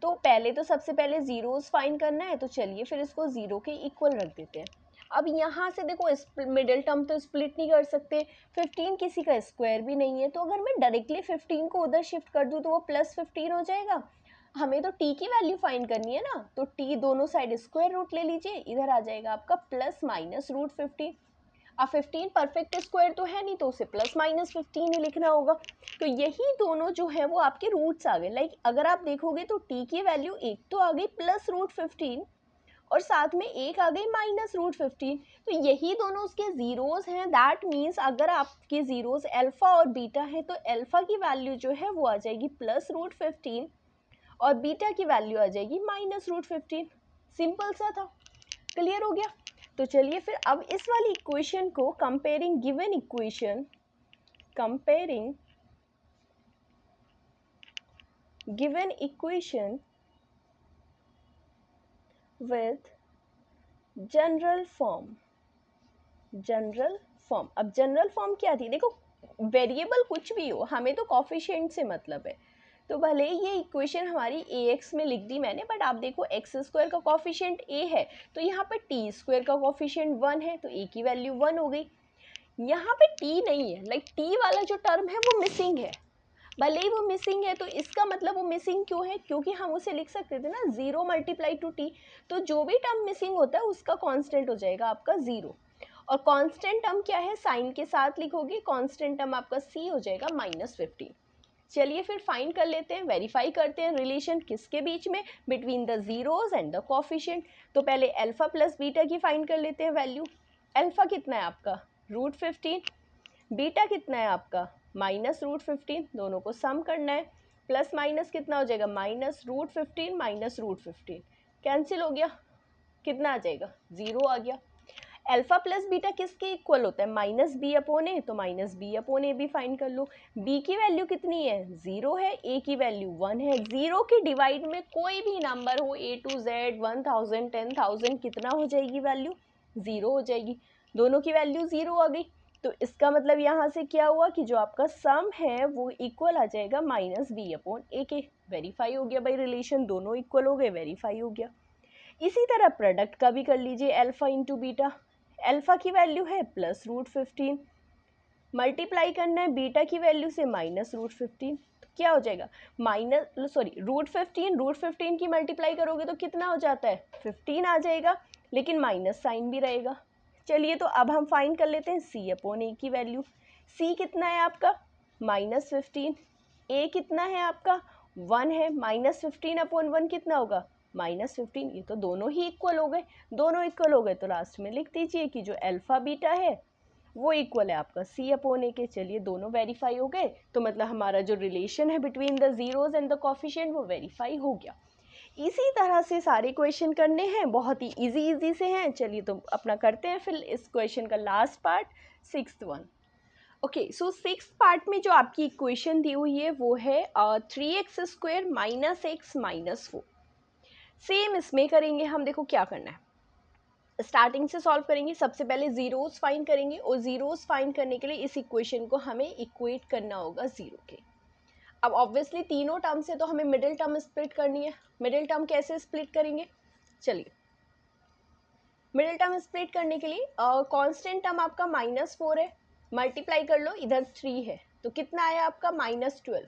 तो पहले तो सबसे पहले ज़ीरोज़ फाइंड करना है। तो चलिए फिर इसको 0 के इक्वल रख देते हैं। अब यहाँ से देखो मिडिल टर्म तो स्प्लिट नहीं कर सकते, 15 किसी का स्क्वायर भी नहीं है, तो अगर मैं डायरेक्टली 15 को उधर शिफ्ट कर दूँ तो वो +15 हो जाएगा। हमें तो t की वैल्यू फाइंड करनी है ना, तो t दोनों साइड स्क्वायर रूट ले लीजिए, इधर आ जाएगा आपका ±√15। अब 15 परफेक्ट स्क्वायर तो है नहीं, तो उसे ±15 ही लिखना होगा। तो यही दोनों जो है वो आपके रूट्स आ गए। लाइक अगर आप देखोगे तो t की वैल्यू एक तो आ गई +√15 और साथ में एक आ गई -√15, तो यही दोनों उसके ज़ीरोज़ हैं। दैट मीन्स अगर आपके ज़ीरोज़ अल्फ़ा और बीटा है तो अल्फ़ा की वैल्यू जो है वो आ जाएगी +√15 और बीटा की वैल्यू आ जाएगी -√15। सिंपल सा था, क्लियर हो गया। तो चलिए फिर अब इस वाली इक्वेशन को comparing given equation with general form. अब जनरल फॉर्म क्या थी, देखो वेरिएबल कुछ भी हो, हमें तो कोफिशिएंट से मतलब है। तो भले ये इक्वेशन हमारी ax में लिख दी मैंने, बट आप देखो x² का कोफिशिएंट a है, तो यहाँ पर t² का कोफिशिएंट 1 है, तो a की वैल्यू 1 हो गई। यहाँ पे टी नहीं है, लाइक टी वाला जो टर्म है वो मिसिंग है। भले ही वो मिसिंग है तो इसका मतलब वो मिसिंग क्यों है, क्योंकि हम उसे लिख सकते थे ना 0 मल्टीप्लाई टू टी, तो जो भी टर्म मिसिंग होता है उसका कांस्टेंट हो जाएगा आपका 0। और कांस्टेंट टर्म क्या है, साइन के साथ लिखोगे, कांस्टेंट टर्म आपका सी हो जाएगा -15। चलिए फिर फाइंड कर लेते हैं, वेरीफाई करते हैं रिलेशन किसके बीच में, between the zeros and the coefficient. तो पहले अल्फा प्लस बीटा की फाइंड कर लेते हैं वैल्यू। अल्फा कितना है आपका √15, बीटा कितना है आपका -√15, दोनों को सम करना है, प्लस माइनस कितना हो जाएगा -√15 -√15, कैंसिल हो गया, कितना आ जाएगा 0 आ गया। अल्फा प्लस बीटा किसके इक्वल होता है -b/a, तो -b/a भी फाइंड कर लो। b की वैल्यू कितनी है 0 है, a की वैल्यू 1 है। 0 के डिवाइड में कोई भी नंबर हो A to Z 1000 10,000 कितना हो जाएगी वैल्यू 0 हो जाएगी, दोनों की वैल्यू 0 आ गई। तो इसका मतलब यहाँ से क्या हुआ कि जो आपका सम है वो इक्वल आ जाएगा -b/a के। वेरीफाई हो गया भाई, रिलेशन दोनों इक्वल हो गए, वेरीफाई हो गया। इसी तरह प्रोडक्ट का भी कर लीजिए, अल्फा इंटू बीटा। अल्फा की वैल्यू है +√15, मल्टीप्लाई करना है बीटा की वैल्यू से -√15, तो क्या हो जाएगा √15 की मल्टीप्लाई करोगे तो कितना हो जाता है 15 आ जाएगा, लेकिन माइनस साइन भी रहेगा। चलिए तो अब हम फाइंड कर लेते हैं c/a की वैल्यू। c कितना है आपका -15, a कितना है आपका 1 है, -15/1 कितना होगा -15, ये तो दोनों ही इक्वल हो गए। दोनों इक्वल हो गए तो लास्ट में लिख दीजिए कि जो अल्फा बीटा है वो इक्वल है आपका c/a के। चलिए दोनों वेरीफाई हो गए, तो मतलब हमारा जो रिलेशन है between the zeros and the coefficient वो वेरीफाई हो गया। इसी तरह से सारे क्वेश्चन करने हैं, बहुत ही इजी से हैं। चलिए तो अपना करते हैं फिर इस क्वेश्चन का last part, 6th one. Okay, so 6th part में जो आपकी इक्वेशन दी हुई है वो है 3x² - x - 4। सेम इसमें करेंगे हम, देखो क्या करना है, स्टार्टिंग से सॉल्व करेंगे। सबसे पहले जीरोस फाइंड करेंगे, और जीरोस फाइंड करने के लिए इस इक्वेशन को हमें इक्वेट करना होगा 0 के। अब ऑब्वियसली तीनों टर्म से तो हमें मिडिल टर्म स्प्लिट करनी है। मिडिल टर्म कैसे स्प्लिट करेंगे, चलिए मिडिल टर्म स्प्लिट करने के लिए कांस्टेंट टर्म आपका -4 है, मल्टीप्लाई कर लो, इधर 3 है, तो कितना आया आपका -12।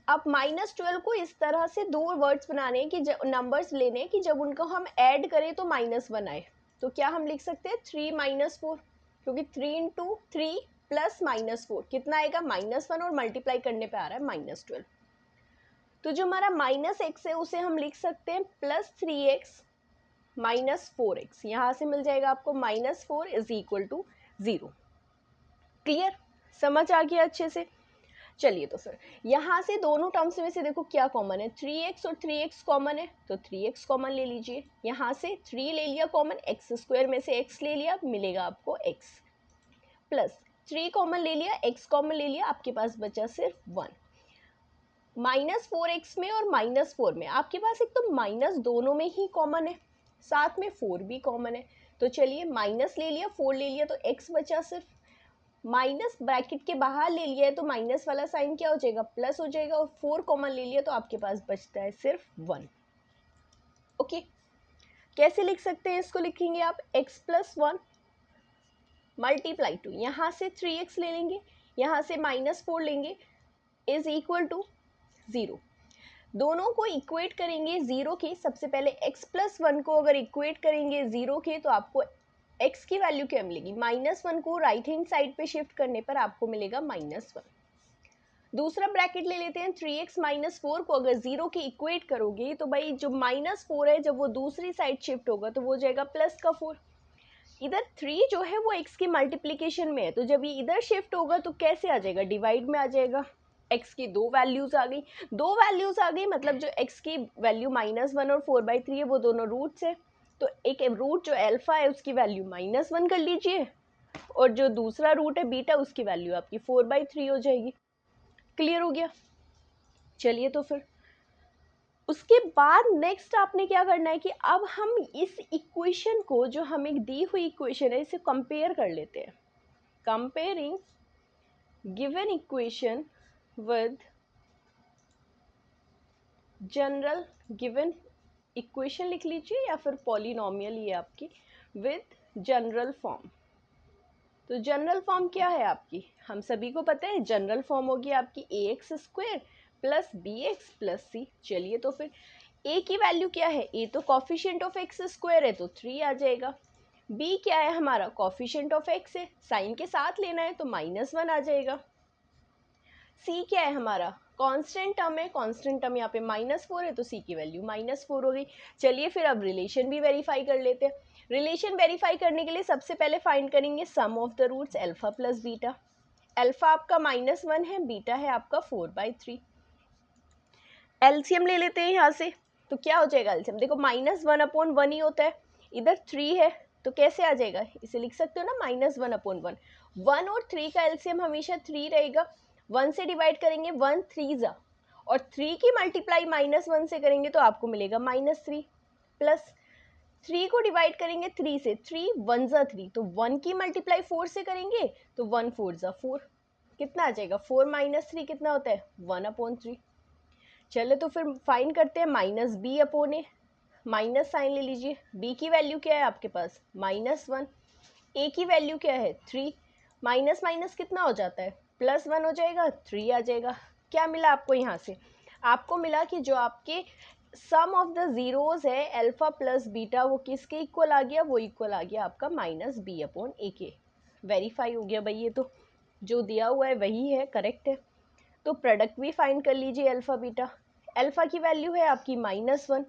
अब -12 को इस तरह से दो वर्ड्स बनाने हैं कि नंबर्स लेने हैं कि जब उनको हम ऐड करें तो -1 आए। तो क्या हम लिख सकते हैं 3 - 4, क्योंकि 3 × 3 प्लस -4 कितना आएगा -1, और मल्टीप्लाई करने पे आ रहा है -12। तो जो हमारा -x है उसे हम लिख सकते हैं +3x - 4x, यहाँ से मिल जाएगा आपको -4 = 0। क्लियर, समझ आ गया अच्छे से। चलिए तो फिर यहाँ से दोनों टर्म्स में से देखो क्या कॉमन है, 3x और 3x कॉमन है, तो 3x कॉमन ले लीजिए। यहाँ से 3 ले लिया कॉमन, x² में से x ले लिया, मिलेगा आपको x, प्लस 3 कॉमन ले लिया, x कॉमन ले लिया, आपके पास बचा सिर्फ 1। -4x में और -4 में आपके पास एक तो माइनस दोनों में ही कॉमन है, साथ में 4 भी कॉमन है। तो चलिए माइनस ले लिया, 4 ले लिया, तो x बचा सिर्फ, माइनस ब्रैकेट के बाहर ले लिया है तो माइनस वाला साइन क्या हो जाएगा प्लस हो जाएगा, और 4 कॉमन ले लिया तो आपके पास बचता है सिर्फ 1। ओके, कैसे लिख सकते हैं इसको, लिखेंगे आप x + 1 × 2, यहाँ से 3x ले लेंगे, यहाँ से -4 लेंगे, = 0। दोनों को इक्वेट करेंगे 0 के। सबसे पहले x + 1 को अगर इक्वेट करेंगे 0 के तो आपको x की वैल्यू क्या मिलेगी, -1 को राइट हैंड साइड पे शिफ्ट करने पर आपको मिलेगा -1। दूसरा ब्रैकेट ले लेते हैं, 3x - 4 को अगर 0 के इक्वेट करोगे तो भाई जो -4 है जब वो दूसरी साइड शिफ्ट होगा तो वो हो जाएगा +4। इधर 3 जो है वो x की मल्टीप्लिकेशन में है, तो जब ये इधर शिफ्ट होगा तो कैसे आ जाएगा, डिवाइड में आ जाएगा। x की दो वैल्यूज आ गई, मतलब जो x की वैल्यू -1 और 4/3 है वो दोनों रूट्स है, तो एक रूट जो अल्फा है उसकी वैल्यू -1 कर लीजिए, और जो दूसरा रूट है बीटा उसकी वैल्यू आपकी 4/3 हो जाएगी। क्लियर हो गया। चलिए तो फिर उसके बाद नेक्स्ट आपने क्या करना है कि अब हम इस इक्वेशन को, जो हमें दी हुई इक्वेशन है, इसे कंपेयर कर लेते हैं। Comparing given equation with general given equation लिख लीजिए, या फिर पॉलिनोमियल ये आपकी विद जनरल फॉर्म। तो जनरल फॉर्म क्या है आपकी, हम सभी को पता है जनरल फॉर्म होगी आपकी ax² plus bx plus c। चलिए तो फिर a की वैल्यू क्या है, a तो कॉफिशिएंट ऑफ x² है तो 3 आ जाएगा। b क्या है हमारा, कॉफिशिएंट ऑफ x है, साइन के साथ लेना है तो -1 आ जाएगा। c क्या है हमारा, कांस्टेंट टर्म है, कांस्टेंट टर्म यहाँ पे -4 है तो c की वैल्यू -4 हो गई। चलिए फिर अब रिलेशन भी वेरीफाई कर लेते हैं। रिलेशन वेरीफाई करने के लिए सबसे पहले फाइंड करेंगे sum of the roots alpha plus beta. Alpha आपका -1 है, बीटा है आपका 4/3। एलसीएम ले लेते हैं यहाँ से, तो क्या हो जाएगा एलसीएम, देखो -1/1 ही होता है, इधर 3 है तो कैसे आ जाएगा, इसे लिख सकते हो ना -1/1। 1 और 3 का एलसीएम हमेशा 3 रहेगा। 1 से डिवाइड करेंगे 1 3 जा, और 3 की मल्टीप्लाई -1 से करेंगे तो आपको मिलेगा -3, प्लस 3 को डिवाइड करेंगे 3 से, 3 1 जा 3, तो 1 की मल्टीप्लाई 4 से करेंगे तो 1 4 जा 4, कितना आ जाएगा 4 - 3 कितना होता है 1/3। चलो तो फिर फाइंड करते हैं -b/a, माइनस साइन ले लीजिए। b की वैल्यू क्या है आपके पास -1, a की वैल्यू क्या है 3, माइनस माइनस कितना हो जाता है +1 हो जाएगा, 3 आ जाएगा। क्या मिला आपको यहाँ से, आपको मिला कि जो आपके सम ऑफ द ज़ीरोज़ है अल्फ़ा प्लस बीटा वो किसके इक्वल आ गया, वो इक्वल आ गया आपका -b/a के। वेरीफाई हो गया भाई, ये तो जो दिया हुआ है वही है, करेक्ट है। तो प्रोडक्ट भी फाइंड कर लीजिए अल्फ़ा बीटा। अल्फ़ा की वैल्यू है आपकी -1,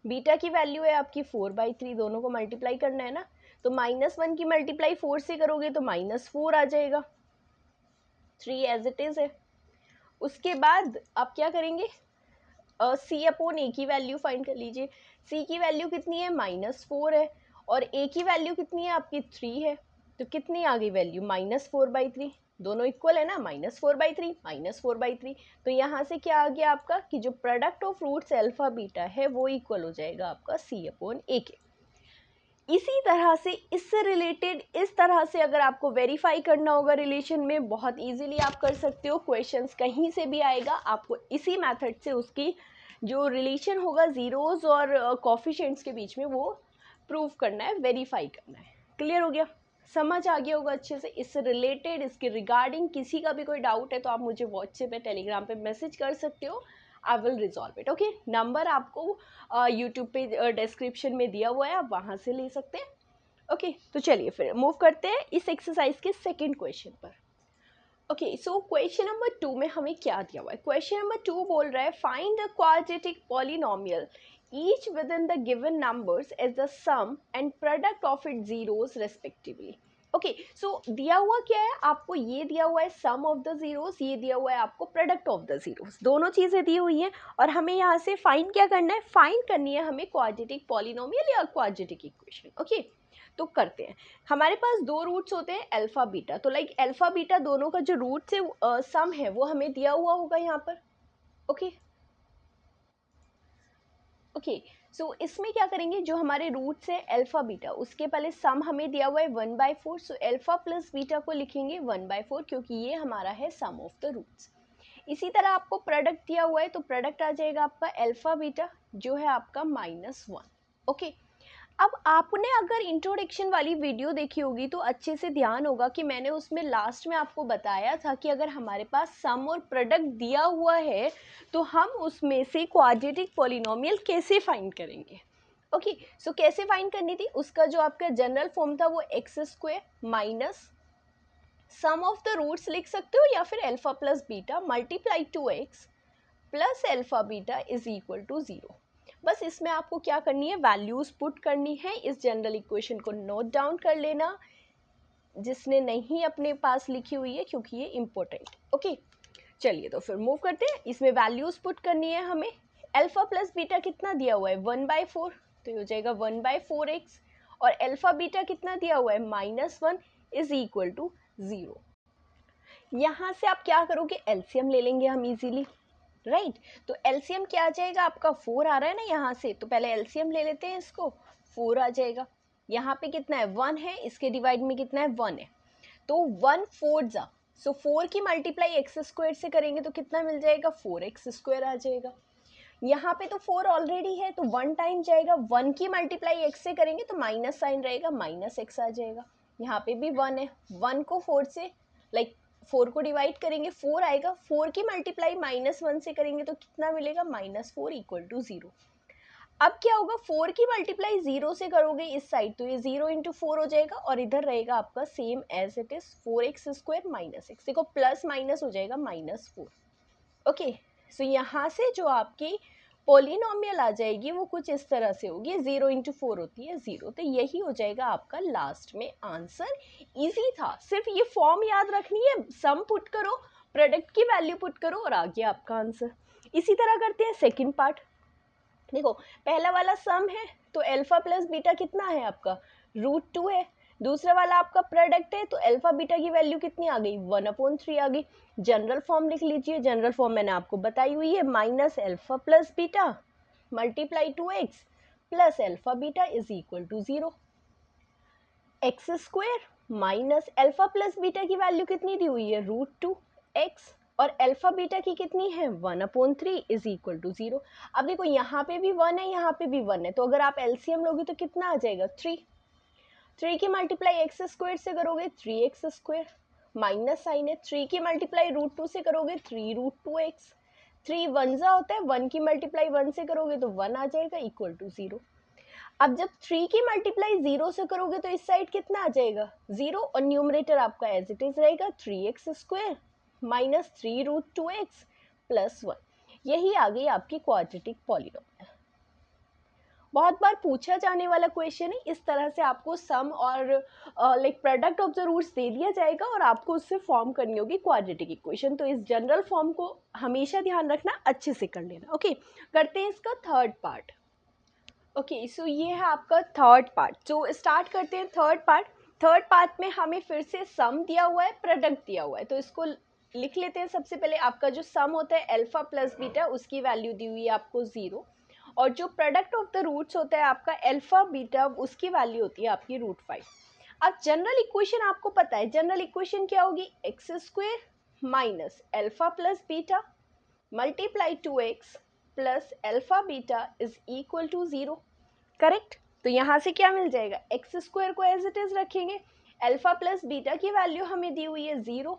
बीटा की वैल्यू है आपकी 4/3, दोनों को मल्टीप्लाई करना है ना, तो -1 की मल्टीप्लाई 4 से करोगे तो -4 आ जाएगा, 3 एज इट इज़ है। उसके बाद आप क्या करेंगे, c/a की वैल्यू फाइंड कर लीजिए। c की वैल्यू कितनी है -4 है, और a की वैल्यू कितनी है आपकी 3 है, तो कितनी आ गई वैल्यू -4/3, दोनों इक्वल है ना, -4/3 -4/3। तो यहाँ से क्या आ गया आपका कि जो product of roots alpha beta है वो इक्वल हो जाएगा आपका c/a के। इसी तरह से इससे रिलेटेड इस तरह से अगर आपको वेरीफाई करना होगा रिलेशन में, बहुत इजीली आप कर सकते हो, क्वेश्चंस कहीं से भी आएगा, आपको इसी मेथड से उसकी जो रिलेशन होगा ज़ीरोज़ और कोफिशिएंट्स के बीच में वो प्रूव करना है, वेरीफाई करना है। क्लियर हो गया, समझ आ गया होगा अच्छे से। इससे रिलेटेड इसके रिगार्डिंग किसी का भी कोई डाउट है तो आप मुझे व्हाट्सएप या टेलीग्राम पे मैसेज कर सकते हो, I will resolve it. Okay, number आपको यूट्यूब पे डिस्क्रिप्शन में दिया हुआ है, आप वहाँ से ले सकते हैं। ओके, तो चलिए फिर मूव करते हैं इस एक्सरसाइज के सेकंड क्वेश्चन पर। ओके, सो क्वेश्चन नंबर 2 में हमें क्या दिया हुआ है, क्वेश्चन नंबर 2 बोल रहा है find the quadratic polynomial each within the given numbers as the sum and product of it zeros respectively. Okay, so दिया हुआ क्या है आपको, ये दिया हुआ है सम ऑफ द जीरोस, ये दिया हुआ है आपको प्रोडक्ट ऑफ द जीरोस, दोनों चीज़ें दी हुई हैं, और हमें यहाँ से फाइंड क्या करना है, फाइंड करनी है हमें क्वाड्रेटिक पॉलिनोमियल या क्वाड्रेटिक इक्वेशन। ओके, तो करते हैं। हमारे पास दो रूट्स होते हैं अल्फ़ा बीटा, तो लाइक अल्फ़ा बीटा दोनों का जो रूट है सम है वो हमें दिया हुआ होगा यहाँ पर। ओके ओके, सो इसमें क्या करेंगे, जो हमारे रूट्स है अल्फ़ा बीटा उसके पहले सम हमें दिया हुआ है 1/4, सो अल्फ़ा प्लस बीटा को लिखेंगे 1/4 क्योंकि ये हमारा है सम ऑफ द रूट्स। इसी तरह आपको प्रोडक्ट दिया हुआ है तो प्रोडक्ट आ जाएगा आपका अल्फ़ा बीटा जो है आपका -1। ओके, अब आपने अगर इंट्रोडक्शन वाली वीडियो देखी होगी तो अच्छे से ध्यान होगा कि मैंने उसमें लास्ट में आपको बताया था कि अगर हमारे पास सम और प्रोडक्ट दिया हुआ है तो हम उसमें से क्वाड्रेटिक पॉलिनोमियल कैसे फाइंड करेंगे। ओके, सो कैसे फाइंड करनी थी, उसका जो आपका जनरल फॉर्म था वो x² minus sum of the roots लिख सकते हो या फिर alpha plus beta multiply 2x plus alpha beta is equal to 0। बस इसमें आपको क्या करनी है, वैल्यूज़ पुट करनी है। इस जनरल इक्वेशन को नोट डाउन कर लेना जिसने नहीं अपने पास लिखी हुई है क्योंकि ये इम्पोर्टेंट। ओके, चलिए तो फिर मूव करते हैं। इसमें वैल्यूज़ पुट करनी है हमें। अल्फ़ा प्लस बीटा कितना दिया हुआ है 1/4, तो ये हो जाएगा 1/4x, और अल्फ़ा बीटा कितना दिया हुआ है -1 इज इक्वल टू 0। यहाँ से आप क्या करोगे, एलसीएम ले लेंगे हम इजीली, राइट। तो एलसीएम क्या आ जाएगा आपका 4 आ रहा है ना यहाँ से, तो पहले एलसीएम ले लेते हैं, इसको 4 आ जाएगा। यहाँ पे कितना है 1 है, इसके डिवाइड में कितना है 1 है, तो 1 4 जा, सो 4 की मल्टीप्लाई x² से करेंगे तो कितना मिल जाएगा 4x² आ जाएगा। यहाँ पे तो 4 ऑलरेडी है तो 1 टाइम जाएगा, 1 की मल्टीप्लाई x से करेंगे तो माइनस साइन रहेगा, -x आ जाएगा। यहाँ पे भी 1 है, 1 को 4 से लाइक 4 को डिवाइड करेंगे 4 आएगा, 4 की मल्टीप्लाई -1 से करेंगे तो कितना मिलेगा -4 इक्वल टू 0। अब क्या होगा, 4 की मल्टीप्लाई 0 से करोगे इस साइड तो ये 0 इंटू 4 हो जाएगा और इधर रहेगा आपका same as it is 4x² - x, देखो प्लस माइनस हो जाएगा -4। ओके, सो यहाँ से जो आपकी पॉलिनोमियल आ जाएगी वो कुछ इस तरह से होगी, 0 इंटू 4 होती है 0, तो यही हो जाएगा आपका लास्ट में आंसर। इजी था, सिर्फ ये फॉर्म याद रखनी है, सम पुट करो, प्रोडक्ट की वैल्यू पुट करो और आ गया आपका आंसर। इसी तरह करते हैं सेकंड पार्ट। देखो पहला वाला सम है तो अल्फा प्लस बीटा कितना है आपका √2 है, दूसरा वाला आपका प्रोडक्ट है तो अल्फा बीटा की वैल्यू कितनी आ गई 1/3 आ गई। जनरल फॉर्म लिख लीजिए, जनरल फॉर्म मैंने आपको बताई हुई है, -अल्फा plus beta multiply 2x plus alpha beta is equal to 0। x² minus alpha plus beta की वैल्यू कितनी दी हुई है √2x और अल्फा बीटा की कितनी है 1/3 इज इक्वल टू 0। अब देखो यहाँ पे भी 1 है, यहाँ पे भी 1 है, तो अगर आप एलसीएम लोगे तो कितना आ जाएगा 3 की मल्टीप्लाई x² से करोगे 3x², माइनस साइन है, 3 की मल्टीप्लाई √2 से करोगे 3√2x, 3 1 जा होता है, 1 की मल्टीप्लाई 1 से करोगे तो 1 आ जाएगा इक्वल टू 0। अब जब 3 की मल्टीप्लाई 0 से करोगे तो इस साइड कितना आ जाएगा 0 और न्यूमरेटर आपका एज इट इज रहेगा 3x² माइनस 3√2x प्लस 1। यही आ गई आपकी क्वाड्रेटिक पॉलिनोमियल। बहुत बार पूछा जाने वाला क्वेश्चन है, इस तरह से आपको सम और like product of the roots दे दिया जाएगा और आपको उससे फॉर्म करनी होगी क्वाड्रेटिक इक्वेशन। तो इस जनरल फॉर्म को हमेशा ध्यान रखना, अच्छे से कर लेना। ओके, करते हैं इसका थर्ड पार्ट। ओके, सो ये है आपका थर्ड पार्ट। तो स्टार्ट करते हैं थर्ड पार्ट। थर्ड पार्ट में हमें फिर से सम दिया हुआ है, प्रोडक्ट दिया हुआ है, तो इसको लिख लेते हैं। सबसे पहले आपका जो सम होता है अल्फा प्लस बीटा, उसकी वैल्यू दी हुई है आपको 0, और जो प्रोडक्ट ऑफ द रूट्स होता है आपका अल्फा बीटा, उसकी वैल्यू होती है आपकी √5। अब जनरल इक्वेशन आपको पता है, जनरल इक्वेशन क्या होगी, x² minus alpha plus beta multiply 2x plus alpha beta is equal to 0। Correct, तो यहाँ से क्या मिल जाएगा, x² को एज इट इज रखेंगे, अल्फा प्लस बीटा की वैल्यू हमें दी हुई है 0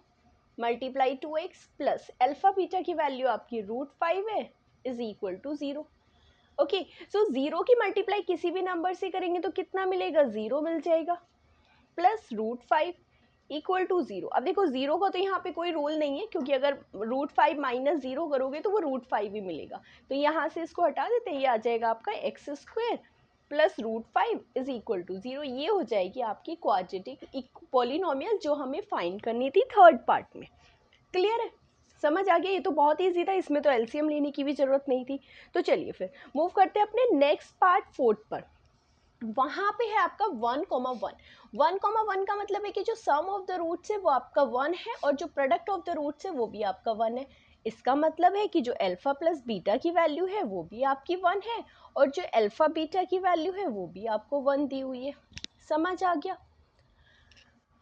multiply 2x plus alpha beta की वैल्यू आपकी √5 है is equal to 0। Okay, so 0 की मल्टीप्लाई किसी भी नंबर से करेंगे तो कितना मिलेगा 0 मिल जाएगा प्लस √5 इक्वल टू 0। अब देखो 0 का तो यहाँ पे कोई रूल नहीं है, क्योंकि अगर √5 माइनस 0 करोगे तो वो √5 ही मिलेगा, तो यहाँ से इसको हटा देते हैं, ये आ जाएगा आपका x² plus √5 is equal to 0। ये हो जाएगी आपकी क्वाड्रेटिक पॉलिनोमियल जो हमें फाइंड करनी थी थर्ड पार्ट में। क्लियर है, समझ आ गया, ये तो बहुत ईजी था, इसमें तो एलसीएम लेने की भी ज़रूरत नहीं थी। तो चलिए फिर मूव करते हैं अपने नेक्स्ट पार्ट फोर्थ पर। वहाँ पे है आपका 1,1। 1,1 का मतलब है कि जो सम ऑफ द रूट्स है वो आपका 1 है और जो प्रोडक्ट ऑफ द रूट्स है वो भी आपका 1 है। इसका मतलब है कि जो अल्फा प्लस बीटा की वैल्यू है वो भी आपकी 1 है और जो अल्फा बीटा की वैल्यू है वो भी आपको 1 दी हुई है। समझ आ गया।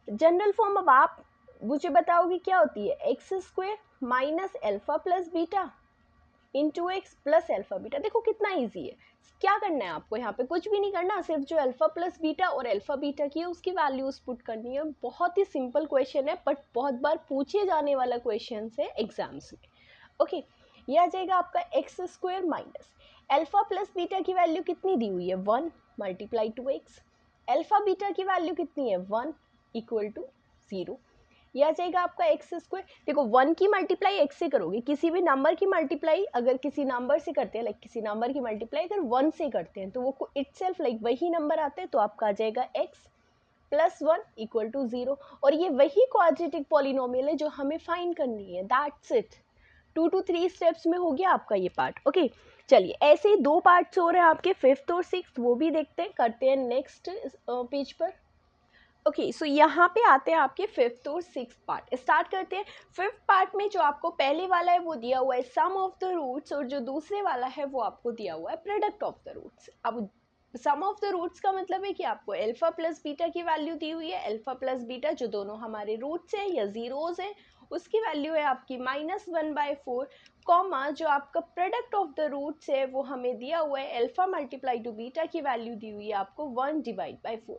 जनरल फॉर्म अब आप मुझे बताओगे क्या होती है, x² minus alpha plus beta into x plus alpha beta. देखो कितना ईजी है, क्या करना है आपको, यहाँ पे कुछ भी नहीं करना, सिर्फ जो अल्फा प्लस बीटा और अल्फा बीटा की है उसकी वैल्यूज पुट करनी है। बहुत ही सिंपल क्वेश्चन है, बट बहुत बार पूछे जाने वाला क्वेश्चन है एग्जाम्स में। ओके, ये आ जाएगा आपका x² minus alpha plus beta की वैल्यू कितनी दी हुई है 1 मल्टीप्लाई 2x, अल्फा बीटा की वैल्यू कितनी है 1 इक्वल टू 0। यह आ जाएगा आपका x²। देखो 1 की मल्टीप्लाई x से करोगे, किसी भी नंबर की मल्टीप्लाई अगर किसी नंबर से करते हैं, लाइक किसी नंबर की मल्टीप्लाई अगर 1 से करते हैं तो वो इटसेल्फ लाइक वही नंबर आता है, तो आपका आ जाएगा x प्लस 1 इक्वल टू 0। और ये वही क्वाड्रेटिक पॉलिनोमियल है जो हमें फाइंड करनी है। दैट्स इट, 2 to 3 स्टेप्स में हो गया आपका ये पार्ट। ओके, चलिए ऐसे ही 2 पार्ट्स हो रहे हैं आपके 5th और 6th, वो भी देखते हैं, करते हैं नेक्स्ट पेज पर। ओके, सो यहाँ पे आते हैं आपके 5th और 6th पार्ट। स्टार्ट करते हैं 5th पार्ट में। जो आपको पहले वाला है वो दिया हुआ है सम ऑफ द रूट्स और जो दूसरे वाला है वो आपको दिया हुआ है प्रोडक्ट ऑफ द रूट्स। अब सम ऑफ द रूट्स का मतलब है कि आपको अल्फा प्लस बीटा की वैल्यू दी हुई है, अल्फा प्लस बीटा जो दोनों हमारे रूट्स हैं या जीरोज हैं उसकी वैल्यू है आपकी -1/4, कॉमा जो आपका प्रोडक्ट ऑफ द रूट्स है वो हमें दिया हुआ है अल्फा मल्टीप्लाई टू बीटा की वैल्यू दी हुई है आपको 1/4।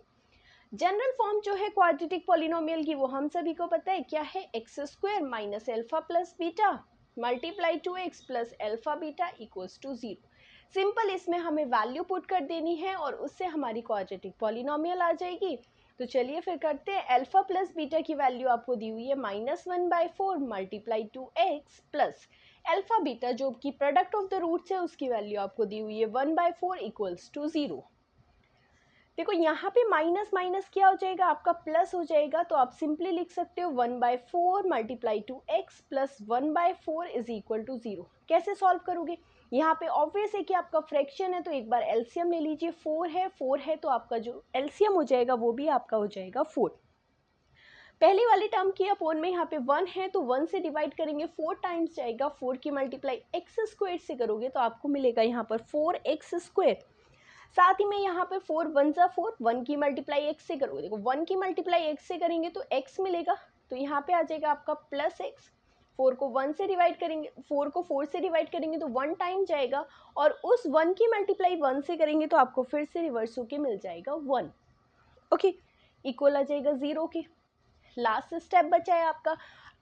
जनरल फॉर्म जो है क्वाड्रेटिक पॉलिनोमियल की वो हम सभी को पता है क्या है, x square minus alpha plus beta multiply two x plus alpha beta equals to 0। Simple, इसमें हमें वैल्यू पुट कर देनी है और उससे हमारी क्वाड्रेटिक पॉलिनोमियल आ जाएगी। तो चलिए फिर करते हैं। एल्फा प्लस बीटा की वैल्यू आपको दी हुई है -1/4 multiply two x plus alpha beta जो कि प्रोडक्ट ऑफ द रूट्स है उसकी वैल्यू आपको दी हुई है 1/4 इक्वल्स टू 0। देखो यहाँ पे माइनस माइनस क्या हो जाएगा, आपका प्लस हो जाएगा। तो आप सिंपली लिख सकते हो 1/4 multiply two x plus 1/4 is equal to 0। कैसे सॉल्व करोगे, यहाँ पे ऑब्वियस है कि आपका फ्रैक्शन है तो एक बार एलसीएम ले लीजिए। 4 है तो आपका जो एलसीएम हो जाएगा वो भी आपका हो जाएगा 4। पहली वाली टर्म की अपोन में यहाँ पे 1 है तो 1 से डिवाइड करेंगे, 4 टाइम्स जाएगा। 4 की मल्टीप्लाई एक्स स्क्वायर से करोगे तो आपको मिलेगा यहाँ पर 4x स्क्वायर। साथ ही में यहाँ पे 4 1 जा 4, 1 की मल्टीप्लाई एक्स से करोगे, देखो 1 की मल्टीप्लाई एक्स से करेंगे तो x मिलेगा। तो यहाँ पे आ जाएगा आपका प्लस एक्स। 4 को 1 से डिवाइड करेंगे, 4 को 4 से डिवाइड करेंगे तो 1 टाइम जाएगा और उस 1 की मल्टीप्लाई 1 से करेंगे तो आपको फिर से रिवर्स होके मिल जाएगा 1। ओके, इक्वल आ जाएगा 0 के। लास्ट स्टेप बचा है आपका,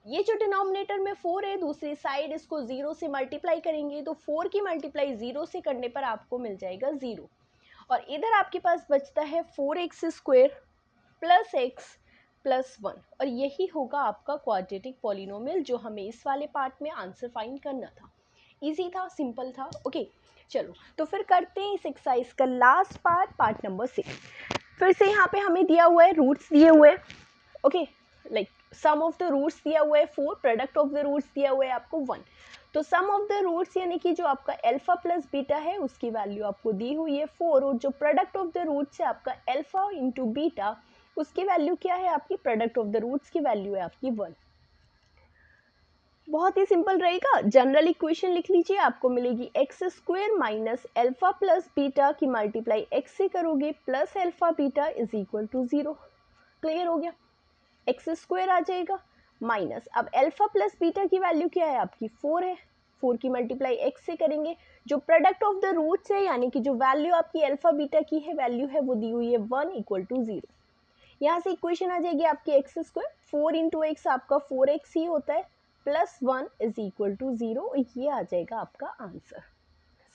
ये जो डिनोमिनेटर में 4 है दूसरी साइड इसको 0 से मल्टीप्लाई करेंगे तो 4 की मल्टीप्लाई 0 से करने पर आपको मिल जाएगा 0 और इधर आपके पास बचता है 4x square plus x plus 1 और यही होगा आपका क्वाड्रेटिक पॉलिनोमियल जो हमें इस वाले पार्ट में आंसर फाइंड करना था। इजी था, सिंपल था। ओके चलो तो फिर करते हैं इस एक्सरसाइज का लास्ट पार्ट नंबर 6। फिर से यहाँ पे हमें दिया हुआ है, रूट्स दिए हुए हैं। Okay, like sum of the roots दिया हुआ है 4, प्रोडक्ट ऑफ द रूट्स दिया हुआ है आपको 1। तो सम ऑफ द रूट्स यानी कि जो आपका एल्फा प्लस बीटा है उसकी वैल्यू आपको दी हुई है 4 और जो प्रोडक्ट ऑफ द रूट्स है आपका एल्फा इंटू बीटा उसकी वैल्यू क्या है, आपकी प्रोडक्ट ऑफ द रूट्स की वैल्यू है आपकी 1। बहुत ही सिंपल रहेगा। जनरल इक्वेशन लिख लीजिए, आपको मिलेगी x square minus alpha plus beta की मल्टीप्लाई एक्स से करोगे plus alpha beta is equal to 0। Clear हो गया, एक्स स्क्वायर आ जाएगा माइनस, अब एल्फा प्लस बीटा की वैल्यू क्या है आपकी 4 है, 4 की मल्टीप्लाई एक्स से करेंगे, जो प्रोडक्ट ऑफ द रूट्स है यानी कि जो वैल्यू आपकी एल्फा बीटा की है वैल्यू है वो दी हुई है 1 इक्वल टू 0। यहाँ से इक्वेशन आ जाएगी आपकी एक्स स्क्वायर, 4 इंटू एक्स आपका 4x ही होता है प्लस 1 इज इक्वल टू 0। ये आ जाएगा आपका आंसर।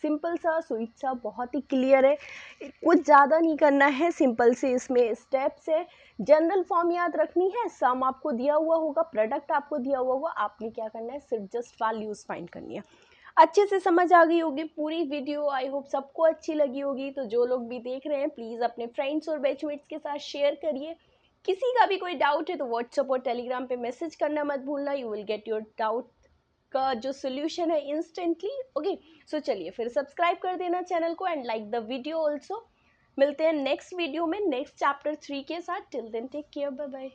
सिंपल सा, स्वीट सा, बहुत ही क्लियर है, कुछ ज़्यादा नहीं करना है, सिंपल से इसमें स्टेप्स है। जनरल फॉर्म याद रखनी है, सम आपको दिया हुआ होगा, प्रोडक्ट आपको दिया हुआ होगा, आपने क्या करना है सिर्फ जस्ट वैल्यूज फाइंड करनी है। अच्छे से समझ आ गई होगी पूरी वीडियो, आई होप सबको अच्छी लगी होगी। तो जो लोग भी देख रहे हैं प्लीज़ अपने फ्रेंड्स और बैचमेट्स के साथ शेयर करिए। किसी का भी कोई डाउट है तो व्हाट्सएप और टेलीग्राम पे मैसेज करना मत भूलना, you will get your doubt का जो सोल्यूशन है इंस्टेंटली। ओके सो चलिए फिर सब्सक्राइब कर देना चैनल को and like the video also. मिलते हैं नेक्स्ट वीडियो में नेक्स्ट चैप्टर 3 के साथ। Till then take care, bye bye.